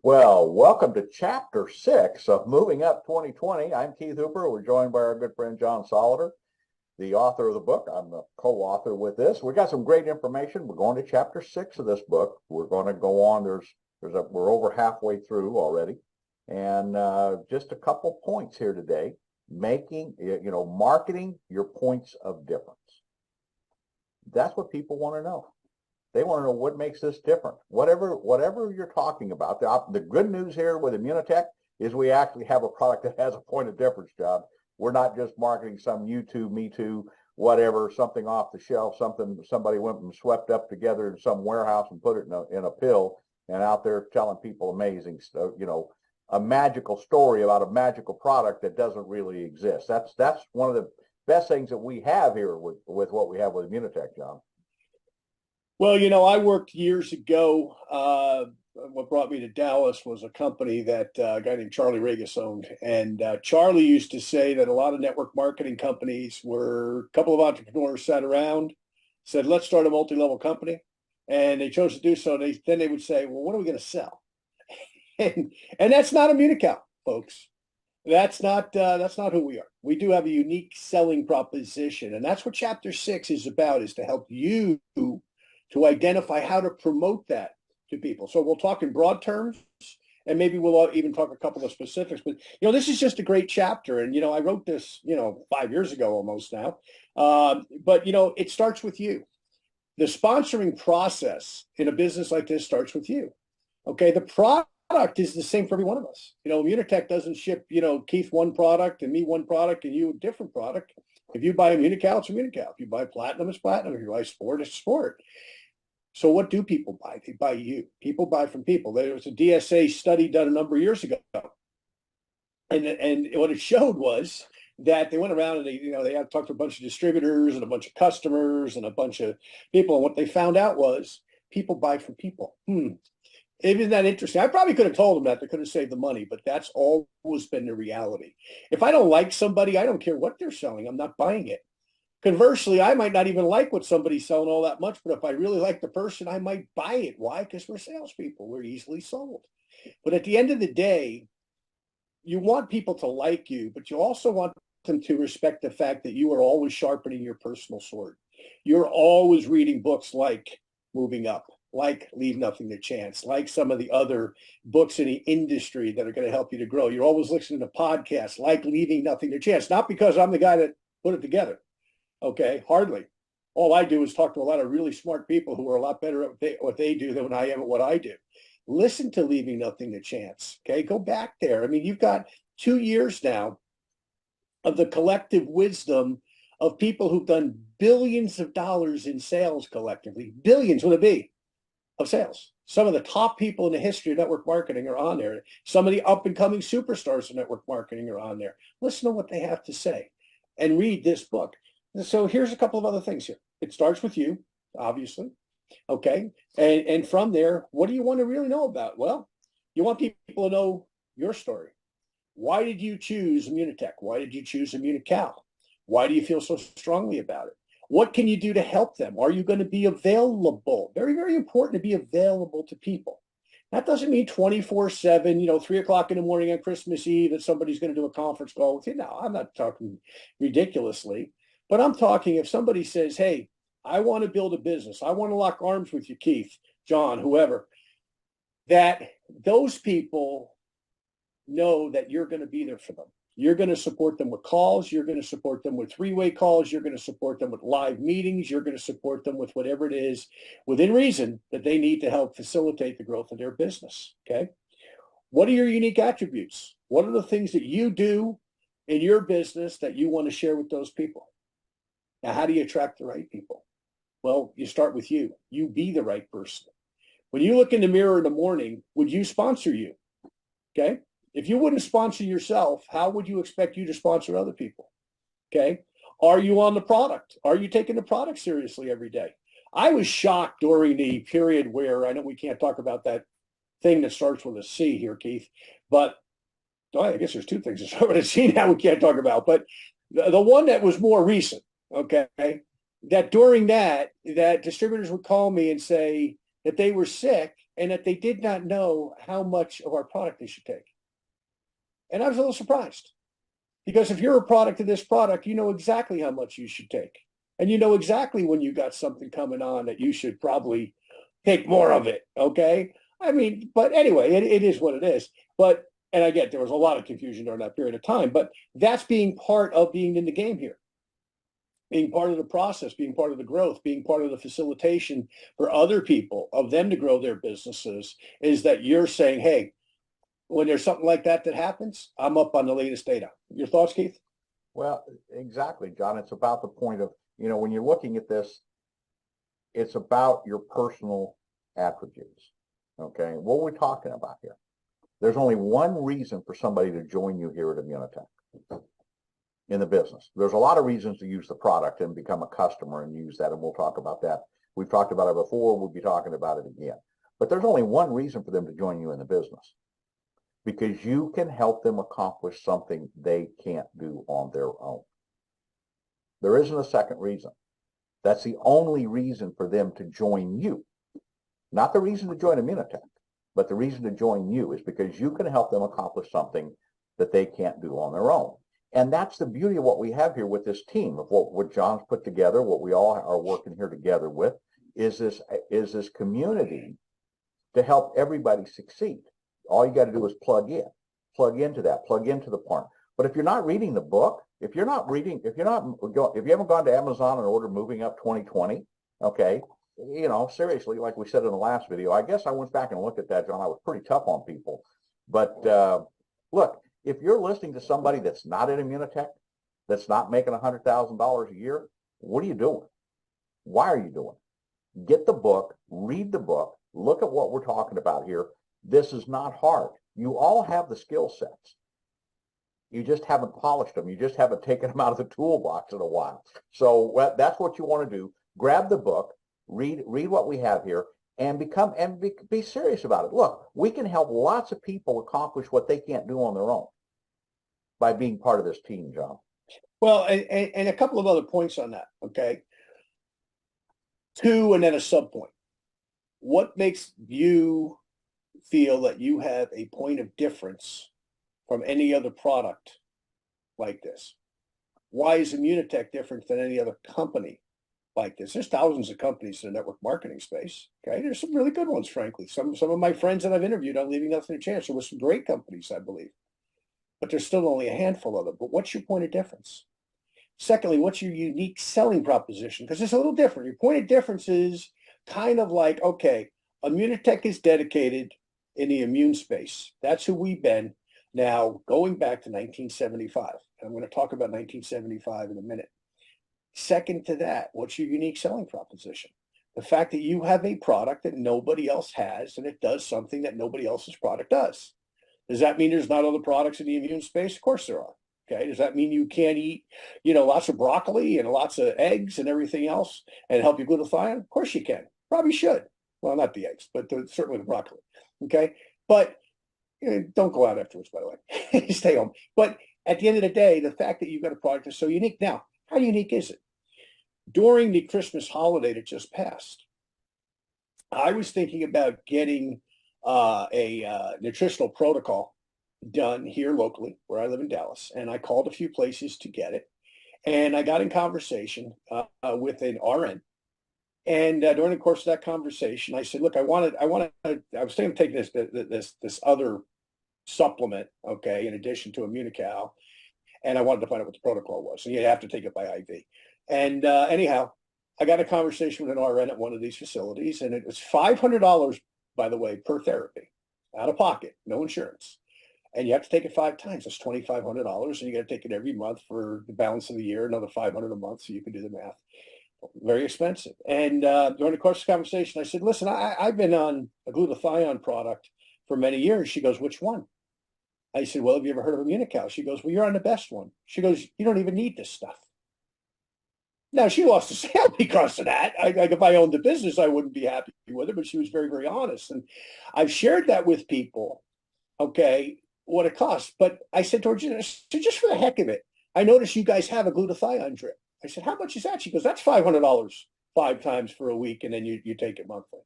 Well, welcome to Chapter 6 of Moving Up 2020. I'm Keith Hooper. We're joined by our good friend John Solider, the author of the book. I'm the co-author with this. We got some great information. We're going to Chapter 6 of this book. We're going to go on. We're over halfway through already. And just a couple points here today. Marketing your points of difference. That's what people want to know. They want to know what makes this different. Whatever you're talking about. The good news here with Immunotech is we actually have a product that has a point of difference, John. We're not just marketing some YouTube, Me Too, whatever, something off the shelf, something somebody went and swept up together in some warehouse and put it in a pill and out there telling people amazing stuff, a magical story about a magical product that doesn't really exist. That's one of the best things that we have here with what we have with Immunotech, John. Well, I worked years ago. What brought me to Dallas was a company that a guy named Charlie Regis owned. And Charlie used to say that a lot of network marketing companies were a couple of entrepreneurs sat around, said, let's start a multi-level company. And they chose to do so. Then they would say, well, what are we going to sell? and that's not Immunical, folks. That's not who we are. We do have a unique selling proposition. And that's what Chapter 6 is about, is to help you to identify how to promote that to people. So we'll talk in broad terms, and maybe we'll even talk a couple of specifics. But, this is just a great chapter. And, I wrote this, 5 years ago almost now. But, it starts with you. The sponsoring process in a business like this starts with you. Okay. The product is the same for every one of us. Immunotech doesn't ship, Keith one product and me one product and you a different product. If you buy Immunical, it's Immunical. If you buy Platinum, it's Platinum. If you buy Sport, it's Sport. So what do people buy? They buy you. People buy from people. There was a DSA study done a number of years ago. And what it showed was that they went around and they had to talk to a bunch of distributors and a bunch of customers and a bunch of people. And what they found out was people buy from people. Isn't that interesting? I probably could have told them that. They could have saved the money, but that's always been the reality. If I don't like somebody, I don't care what they're selling. I'm not buying it. Conversely, I might not even like what somebody's selling all that much, but if I really like the person, I might buy it. Why? Because we're salespeople. We're easily sold. But at the end of the day, you want people to like you, but you also want them to respect the fact that you are always sharpening your personal sword. You're always reading books like Moving Up, like Leave Nothing to Chance, like some of the other books in the industry that are going to help you to grow. You're always listening to podcasts like Leaving Nothing to Chance, not because I'm the guy that put it together. Okay, hardly. All I do is talk to a lot of really smart people who are a lot better at what they do than I am at what I do. Listen to Leaving Nothing to Chance. Okay, go back there. I mean, you've got 2 years now of the collective wisdom of people who've done billions of dollars in sales collectively, billions with a B of sales. Some of the top people in the history of network marketing are on there. Some of the up and coming superstars of network marketing are on there. Listen to what they have to say and read this book. So here's a couple of other things here. It starts with you, obviously. Okay. And from there, what do you want to really know about? Well, you want people to know your story. Why did you choose Immunotech? Why did you choose Immunical? Why do you feel so strongly about it? What can you do to help them? Are you going to be available? Very, very important to be available to people. That doesn't mean 24/7, 3:00 in the morning on Christmas Eve that somebody's going to do a conference call with you. No, I'm not talking ridiculously. But I'm talking if somebody says, hey, I want to build a business. I want to lock arms with you, Keith, John, whoever, that those people know that you're going to be there for them. You're going to support them with calls. You're going to support them with three-way calls. You're going to support them with live meetings. You're going to support them with whatever it is within reason that they need to help facilitate the growth of their business. Okay. What are your unique attributes? What are the things that you do in your business that you want to share with those people? Now, how do you attract the right people? Well, you start with you. You be the right person. When you look in the mirror in the morning, would you sponsor you? Okay. If you wouldn't sponsor yourself, how would you expect you to sponsor other people? Okay. Are you on the product? Are you taking the product seriously every day? I was shocked during the period where I know we can't talk about that thing that starts with a C here, Keith, but I guess there's two things that start with a C now we can't talk about, but the one that was more recent, okay, that during that distributors would call me and say that they were sick and that they did not know how much of our product they should take. And I was a little surprised because if you're a product of this product, you know exactly how much you should take. And you know exactly when you got something coming on that you should probably take more of it. Okay. I mean, but anyway, it is what it is. But, and I get there was a lot of confusion during that period of time, but that's being part of being in the game here, being part of the process, being part of the growth, being part of the facilitation for other people of them to grow their businesses is that you're saying, hey, when there's something like that that happens, I'm up on the latest data. Your thoughts, Keith? Well, exactly, John. It's about the point of, when you're looking at this, it's about your personal attributes. Okay. What are we talking about here? There's only one reason for somebody to join you here at Immunotech in the business. There's a lot of reasons to use the product and become a customer and use that, and we'll talk about that. We've talked about it before. We'll be talking about it again. But there's only one reason for them to join you in the business, because you can help them accomplish something they can't do on their own. There isn't a second reason. That's the only reason for them to join you. Not the reason to join Immunotech, but the reason to join you is because you can help them accomplish something that they can't do on their own. And that's the beauty of what we have here with this team, of what John's put together, what we all are working here together with, is this community to help everybody succeed. All you got to do is plug into the part. But if you're not reading the book, if you haven't gone to Amazon and ordered Moving Up 2020, okay, seriously, like we said in the last video, I guess I went back and looked at that, John. I was pretty tough on people. But look, if you're listening to somebody that's not at Immunotech, that's not making $100,000 a year, what are you doing? Why are you doing it? Get the book, read the book, look at what we're talking about here. This is not hard. You all have the skill sets. You just haven't polished them. You just haven't taken them out of the toolbox in a while. So that's what you want to do. Grab the book, read what we have here, and be serious about it. Look, we can help lots of people accomplish what they can't do on their own by being part of this team, John. Well, and a couple of other points on that. Okay. Two, and then a sub point. What makes you feel that you have a point of difference from any other product like this? Why is Immunotech different than any other company like this? There's thousands of companies in the network marketing space. Okay, there's some really good ones, frankly. Some of my friends that I've interviewed on Leaving Nothing to Chance, there were some great companies, I believe, but there's still only a handful of them. But what's your point of difference? Secondly, what's your unique selling proposition? Because it's a little different. Your point of difference is kind of like, okay, Immunotech is dedicated in the immune space. That's who we've been now going back to 1975. I'm going to talk about 1975 in a minute. Second to that, what's your unique selling proposition? The fact that you have a product that nobody else has, and it does something that nobody else's product does. Does that mean there's not other products in the immune space? Of course there are. Okay. Does that mean you can't eat, lots of broccoli and lots of eggs and everything else and help your glutathione? Of course you can. Probably should. Well, not the eggs, but certainly the broccoli. Okay. But don't go out afterwards, by the way. Stay home. But at the end of the day, the fact that you've got a product is so unique. Now, how unique is it? During the Christmas holiday that just passed, I was thinking about getting a nutritional protocol done here locally where I live in Dallas. And I called a few places to get it. And I got in conversation with an RN. And during the course of that conversation, I said, look, I was thinking of taking this other supplement, okay, in addition to Immunical. And I wanted to find out what the protocol was. And you have to take it by IV. And anyhow, I got a conversation with an RN at one of these facilities, and it was $500, by the way, per therapy, out of pocket, no insurance. And you have to take it 5 times. That's $2,500, and you got to take it every month for the balance of the year, another $500 a month, so you can do the math. Very expensive. And during the course of the conversation, I said, listen, I've been on a glutathione product for many years. She goes, which one? I said, well, have you ever heard of Immunical? She goes, well, you're on the best one. She goes, you don't even need this stuff. Now, she lost a sale because of that. If I owned the business, I wouldn't be happy with her, but she was very, very honest. And I've shared that with people, okay, what it costs. But I said to her, just for the heck of it, I noticed you guys have a glutathione drip. I said, how much is that? She goes, that's $500 5 times for a week, and then you take it monthly.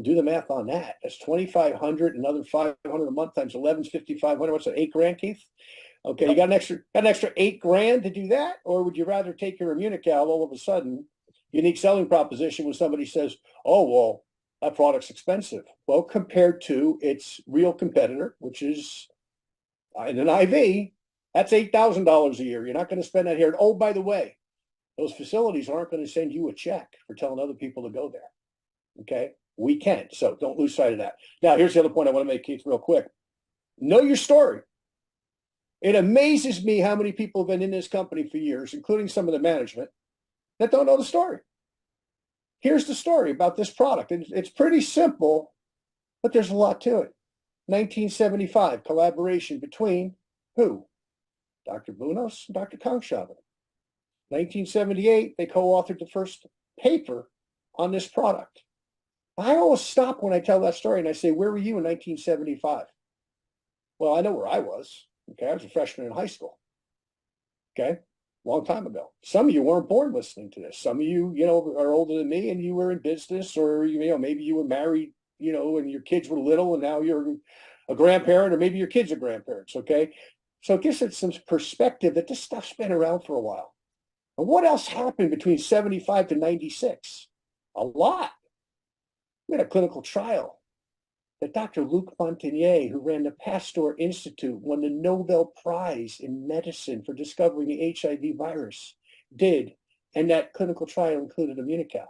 Well, do the math on that. That's 2,500, another 500 a month times 11 is 5,500. What's that? $8,000, Keith? Okay, you got an extra $8,000 to do that, or would you rather take your Immunical all of a sudden? Unique selling proposition when somebody says, "Oh, well, that product's expensive." Well, compared to its real competitor, which is in an IV, that's $8,000 a year. You're not going to spend that here. And oh, by the way, those facilities aren't going to send you a check for telling other people to go there. Okay, we can. So don't lose sight of that. Now, here's the other point I want to make, Keith, real quick. Know your story. It amazes me how many people have been in this company for years, including some of the management, that don't know the story. Here's the story about this product. It's pretty simple, but there's a lot to it. 1975, collaboration between who? Dr. Bunos and Dr. Kongshaven. 1978, they co-authored the first paper on this product. I always stop when I tell that story and I say, where were you in 1975? Well, I know where I was. Okay, I was a freshman in high school. Okay, long time ago. Some of you weren't born listening to this. Some of you, are older than me, and you were in business, or maybe you were married, and your kids were little, and now you're a grandparent, or maybe your kids are grandparents. Okay, so it gives it some perspective that this stuff's been around for a while. And what else happened between 75 to 96? A lot. We had a clinical trial that Dr. Luc Montagnier, who ran the Pasteur Institute, won the Nobel Prize in medicine for discovering the HIV virus, did. And that clinical trial included Immunical.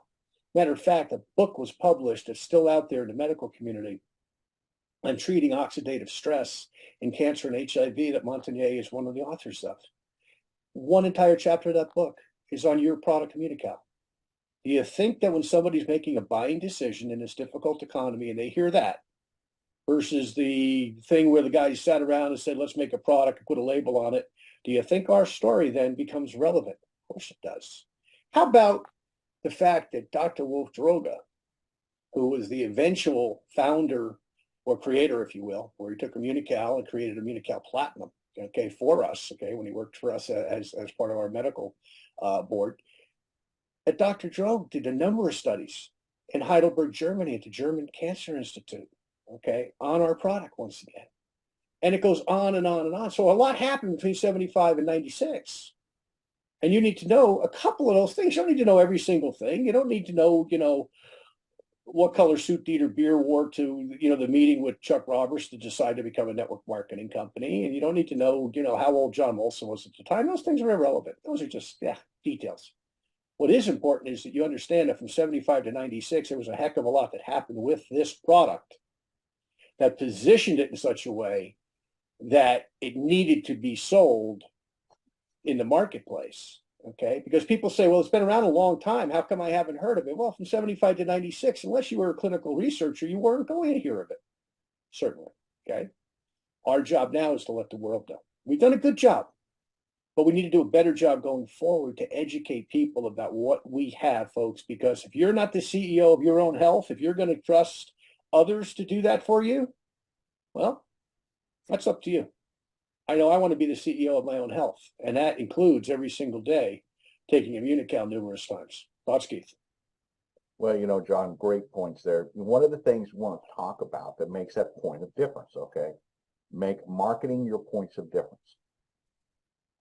Matter of fact, a book was published that's still out there in the medical community on treating oxidative stress in cancer and HIV that Montagnier is one of the authors of. One entire chapter of that book is on your product Immunical. Do you think that when somebody's making a buying decision in this difficult economy and they hear that, versus the thing where the guy sat around and said, let's make a product and put a label on it, do you think our story then becomes relevant? Of course it does. How about the fact that Dr. Wolf Droga, who was the eventual founder or creator, if you will, where he took Immunical and created Immunical Platinum, okay, for us, okay, when he worked for us as part of our medical board, that Dr. Droga did a number of studies in Heidelberg, Germany, at the German Cancer Institute, okay, on our product once again. And it goes on and on and on. So a lot happened between 75 and 96. And you need to know a couple of those things. You don't need to know every single thing. You don't need to know, what color suit Dieter Beer wore to, the meeting with Chuck Roberts to decide to become a network marketing company. And you don't need to know, how old John Molson was at the time. Those things are irrelevant. Those are just, details. What is important is that you understand that from 75 to 96, there was a heck of a lot that happened with this product that positioned it in such a way that it needed to be sold in the marketplace. Okay, because people say, well, it's been around a long time. How come I haven't heard of it? Well, from 75 to 96, unless you were a clinical researcher, you weren't going to hear of it. Certainly. Okay. Our job now is to let the world know. We've done a good job, but we need to do a better job going forward to educate people about what we have, folks, because if you're not the CEO of your own health, if you're going to trust others to do that for you, well, that's up to you. I know I want to be the CEO of my own health, and that includes every single day taking Immunical numerous times. Thoughts, Keith? Well, John, great points there. One of the things we want to talk about that makes that point of difference, okay? Make marketing your points of difference.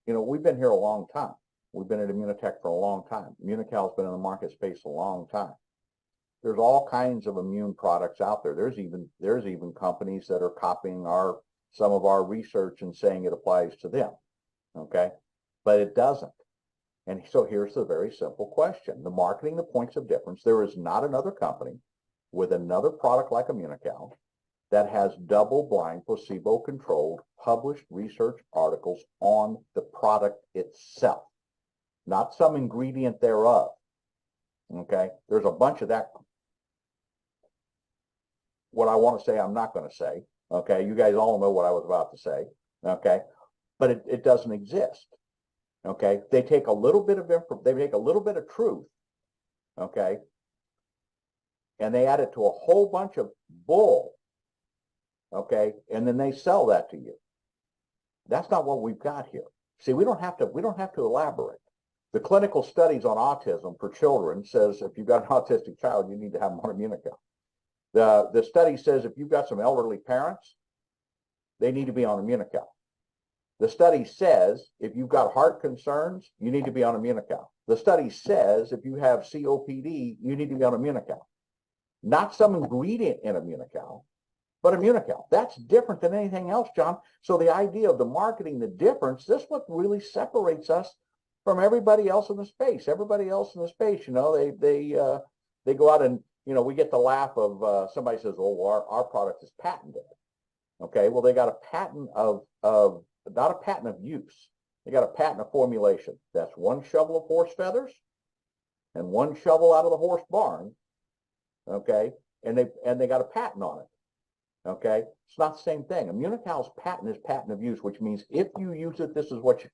We've been here a long time. We've been at Immunotech for a long time. Immunical's been in the market space a long time. There's all kinds of immune products out there. There's even companies that are copying some of our research and saying it applies to them, okay? But it doesn't. And so here's the very simple question. The marketing, the points of difference, there is not another company with another product like Immunical that has double-blind, placebo-controlled, published research articles on the product itself, not some ingredient thereof, okay? There's a bunch of that. What I want to say, I'm not going to say. Okay, you guys all know what I was about to say. Okay, but it doesn't exist. Okay, they take a little bit of truth. Okay, and they add it to a whole bunch of bull. Okay, and then they sell that to you. That's not what we've got here. See, we don't have to elaborate. The clinical studies on autism for children says if you've got an autistic child, you need to have them on Immunical. The study says if you've got some elderly parents, they need to be on Immunocal. The study says if you've got heart concerns, you need to be on Immunocal. The study says if you have COPD, you need to be on Immunocal. Not some ingredient in Immunocal, but Immunocal. That's different than anything else, John. So the idea of the marketing, the difference, this is what really separates us from everybody else in the space. Everybody else in the space, they go out and, we get the laugh of somebody says, oh, our product is patented. Okay, well, they got a patent of not a patent of use. They got a patent of formulation. That's one shovel of horse feathers and one shovel out of the horse barn. Okay, and they got a patent on it. Okay, it's not the same thing. Immunocal's patent is patent of use, which means if you use it, this is what you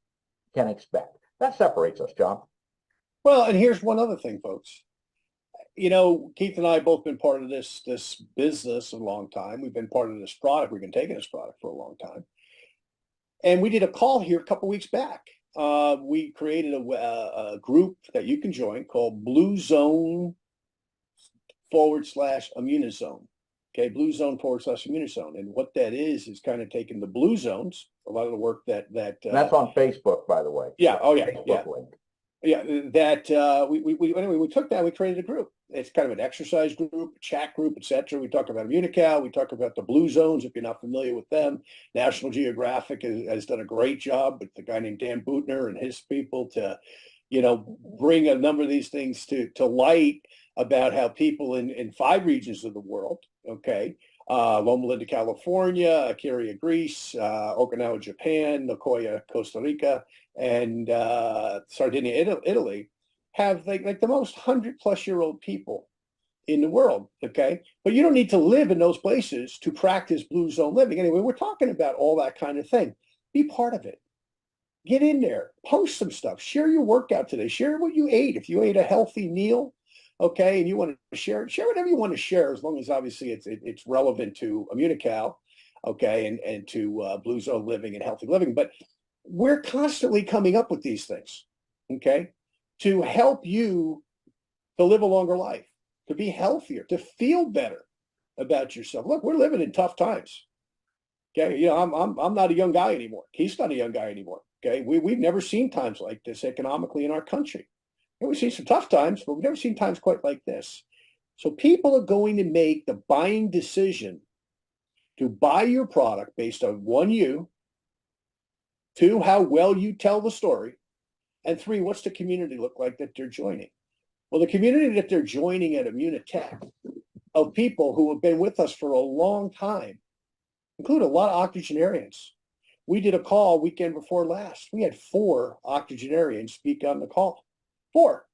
can expect. That separates us, John. Well, and here's one other thing, folks. Keith and I have both been part of this business a long time. We've been part of this product. We've been taking this product for a long time. And we did a call here a couple weeks back. We created a group that you can join called Blue Zone /Immunozone. Okay, Blue Zone /Immunozone. And what that is kind of taking the blue zones, a lot of the work that that's on Facebook, by the way. Yeah. Oh, yeah. Facebook Yeah. link. Yeah, that we took that, we created a group. It's kind of an exercise group, chat group, etc. We talk about Immunocal, we talk about the blue zones, if you're not familiar with them. National Geographic has done a great job with the guy named Dan Buettner and his people to, bring a number of these things to light about how people in 5 regions of the world, okay, Loma Linda, California, Acaria, Greece, Okinawa, Japan, Nicoya, Costa Rica, and Sardinia, Italy, have like the most 100-plus-year-old people in the world. Okay, but you don't need to live in those places to practice blue zone living. Anyway, we're talking about all that kind of thing. Be part of it. Get in there. Post some stuff. Share your workout today. Share what you ate. If you ate a healthy meal, okay, and you want to share whatever you want to share, as long as obviously it's relevant to Immunocal, okay, and to blue zone living and healthy living. But we're constantly coming up with these things, okay, to help you to live a longer life, to be healthier, to feel better about yourself. Look, we're living in tough times. Okay, I'm not a young guy anymore. He's not a young guy anymore. Okay, we've never seen times like this economically in our country. We've seen some tough times, but we've never seen times quite like this. So people are going to make the buying decision to buy your product based on 1, you, 2, how well you tell the story, and 3, what's the community look like that they're joining? Well, the community that they're joining at Immunotech of people who have been with us for a long time include a lot of octogenarians. We did a call weekend before last. We had 4 octogenarians speak on the call. 4.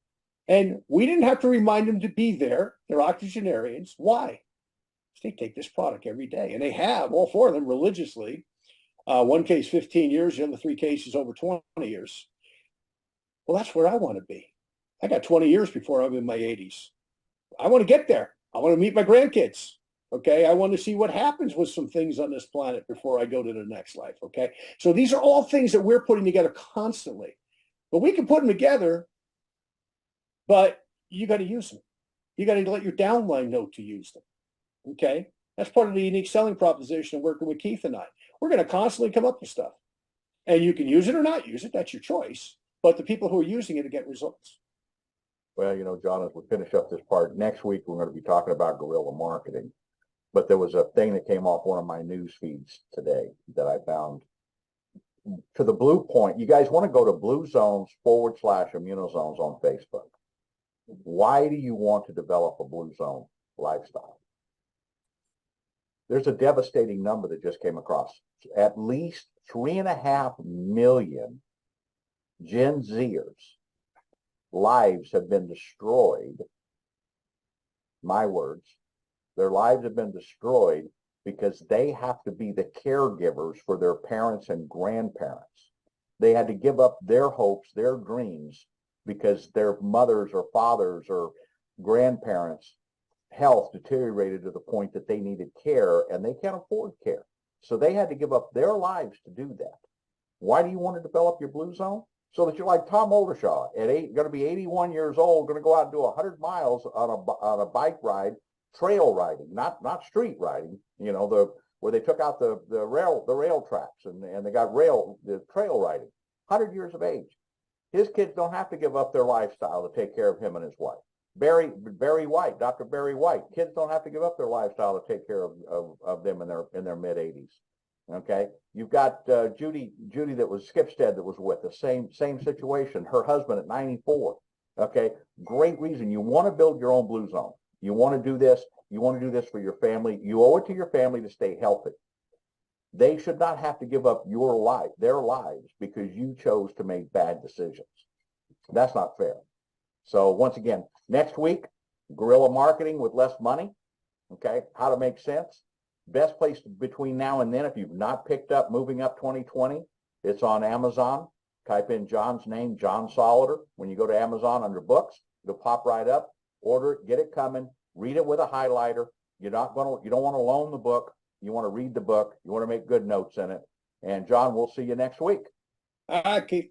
And we didn't have to remind them to be there. They're octogenarians. Why? They take this product every day. And they have, all 4 of them, religiously. One case 15 years, the other 3 cases over 20 years. Well, that's where I want to be. I got 20 years before I'm in my 80s. I want to get there. I want to meet my grandkids. Okay, I want to see what happens with some things on this planet before I go to the next life. Okay, so these are all things that we're putting together constantly. But we can put them together, but you got to use them. You got to let your downline know to use them. Okay, that's part of the unique selling proposition of working with Keith and I. We're going to constantly come up with stuff, and you can use it or not use it. That's your choice. But the people who are using it to get results. Well, John, as we finish up this part, next week we're going to be talking about guerrilla marketing. But there was a thing that came off one of my news feeds today that I found to the Blue Point. You guys want to go to Blue Zones /Immunozones on Facebook. Why do you want to develop a blue zone lifestyle? There's a devastating number that just came across. At least 3.5 million Gen Zers lives have been destroyed. My words. Their lives have been destroyed because they have to be the caregivers for their parents and grandparents. They had to give up their hopes, their dreams, because their mothers or fathers or grandparents' health deteriorated to the point that they needed care and they can't afford care. So they had to give up their lives to do that. Why do you want to develop your blue zone? So that you're like Tom Oldershaw, going to be 81 years old, going to go out and do 100 miles on a bike ride trail riding, not street riding, you know, where they took out the rail tracks and they got the trail riding, 100 years of age. His kids don't have to give up their lifestyle to take care of him and his wife. Barry White, Dr. Barry White, kids don't have to give up their lifestyle to take care of them in their mid 80s. Okay, you've got Judy that was Skipstead that was with us, same situation. Her husband at 94. Okay, great reason. You want to build your own blue zone. You want to do this. You want to do this for your family. You owe it to your family to stay healthy. They should not have to give up their lives, because you chose to make bad decisions. That's not fair. So once again, next week, guerrilla marketing with less money. Okay, how to make sense. Best place between now and then, if you've not picked up Moving Up 2020, it's on Amazon. Type in John's name, John Solider. When you go to Amazon under books, it'll pop right up. Order it, get it coming, read it with a highlighter. You don't want to loan the book. You want to read the book. You want to make good notes in it. And John, we'll see you next week. All right, Keith.